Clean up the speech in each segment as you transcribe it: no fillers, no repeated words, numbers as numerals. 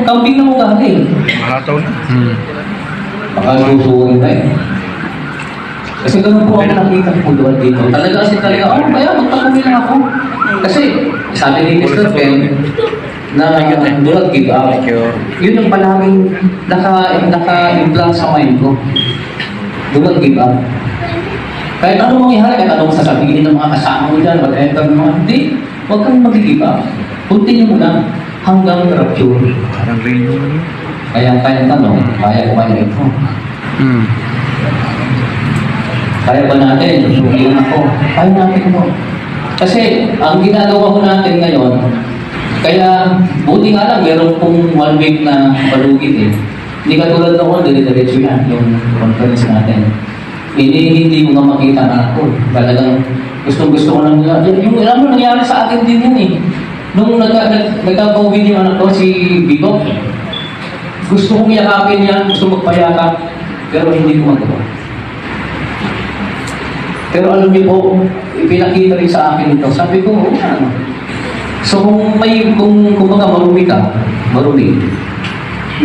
Camping na mo galing. Malataw na. Baka susuwin tayo. Kasi ganun po ako nakita po doon dito. Talaga kasi talaga, oh, kaya magpapamili lang ako. Kasi sabi ni Mr. Pen, na don't give up. Yun yung palaging naka-implant sa mind ko. Don't give up. Kahit anong mangyari, kahit anong sasabihin ng mga kasama mo dyan, mag-enter ng mga, hindi, huwag kang mag-give up. Continue mo lang hanggang rapture. Parang rin yun. Kaya tanong, kaya ko kaya ito? Kaya ba natin? Sumiyon ako. Kaya natin mo. Kasi ang ginagawa ko natin ngayon, kaya buti nga lang, meron pong 1 week na palugit eh. Hindi ka tulad noon, dire-diretso yan, yung conference natin. Hindi ko nga makita ang anak ko. Talagang gusto ko lang nila. Yung ano nangyari sa akin din yun eh. Nung nagka-COVID yung anak ko, si Bigo, gusto kong yakapin niya, gusto magpayakap, pero hindi ko magawa. Pero alam niyo po, ipinakita rin sa akin ito. Sabi ko, ano? So kung kumbaga marumi ka,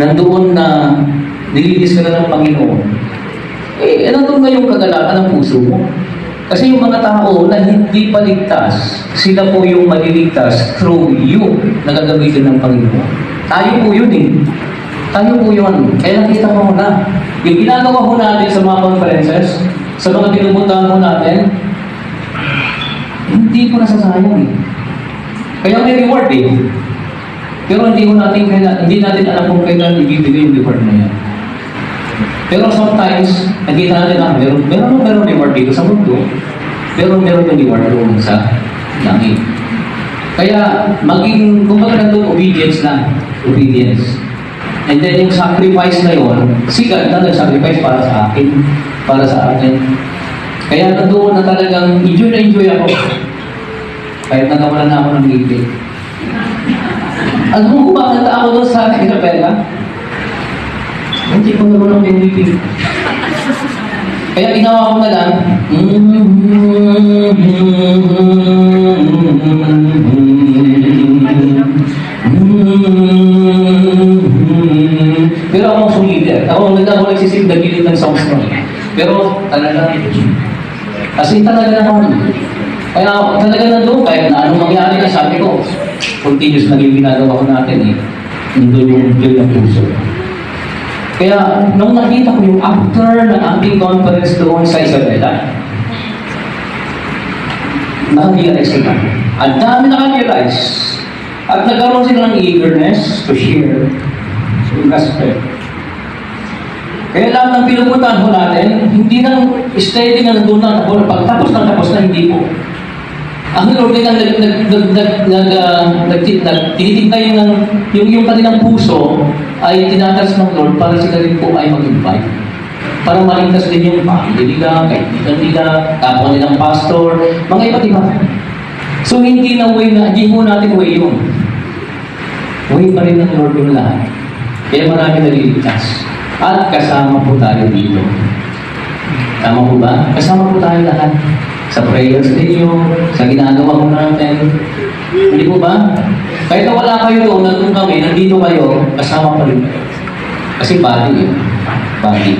nandoon na nililis ka na ng Panginoon, nandun na yung kagalakan ng puso mo. Kasi yung mga tao na hindi paligtas, sila po yung maliligtas through you na gagamitin ng Panginoon. Tayo po yun eh. Tayo po yun. Kaya nakita mo na. Yung ginagawa ko natin sa mga conferences, sa mga pinupuntahan ko natin, hindi ko nasasayang eh. Kaya may reward eh. Pero hindi natin alam kung kailan ibibigay yung reward na yan. Pero sometimes, nakita natin na meron reward dito sa mundo, pero meron yung reward doon sa langit. Kaya, kumbaga nandun, obedience lang. Obedience. And then yung sacrifice na yun, si God na nag-sacrifice para sa akin, para sa atin. Kaya nandoon na talagang enjoy ako. Kahit nagawalan na ako ng ngipin. Alam mo ba, kanta ako doon sa Isabela? Hindi ko naroon ng ngipin. Kaya ginawa ko na lang, pero ako sumili. Ako nagsising nagilid ng songs ko. Pero talaga, kasi talaga naman. Kaya talaga na doon, kahit na anong mangyari na sabi ko, continuous na ginagawa ko natin eh. Nandun yung joy ng puso. Kaya nung nakita ko yung after ng ating conference doon sa Isabela, nakarealize ko na. Ang dami nakarealize. At nagkaroon sila ng eagerness to share yung gospel. Kaya lahat ng pinupuntahan ko natin, hindi nang steady na nandun na pagtapos na hindi po. Ang Lord din ang tinitignan yung kanilang puso ay tinatas ng Lord para sila rin po ay mag-invite. Para maligtas din yung family nila, kaibigan nila, kapwa nilang pastor, mga iba't iba. So hindi po natin way yun. Way pa rin ng Lord yung lahat. Kaya marami naliligtas. At kasama po tayo dito. Tama po ba? Kasama po tayo lahat. Sa prayers ninyo, sa ginagawa ko natin. Hindi po ba? Kahit na wala kayo doon, nandun kami, nandito kayo, kasama pa rin. Kasi body yun. Body.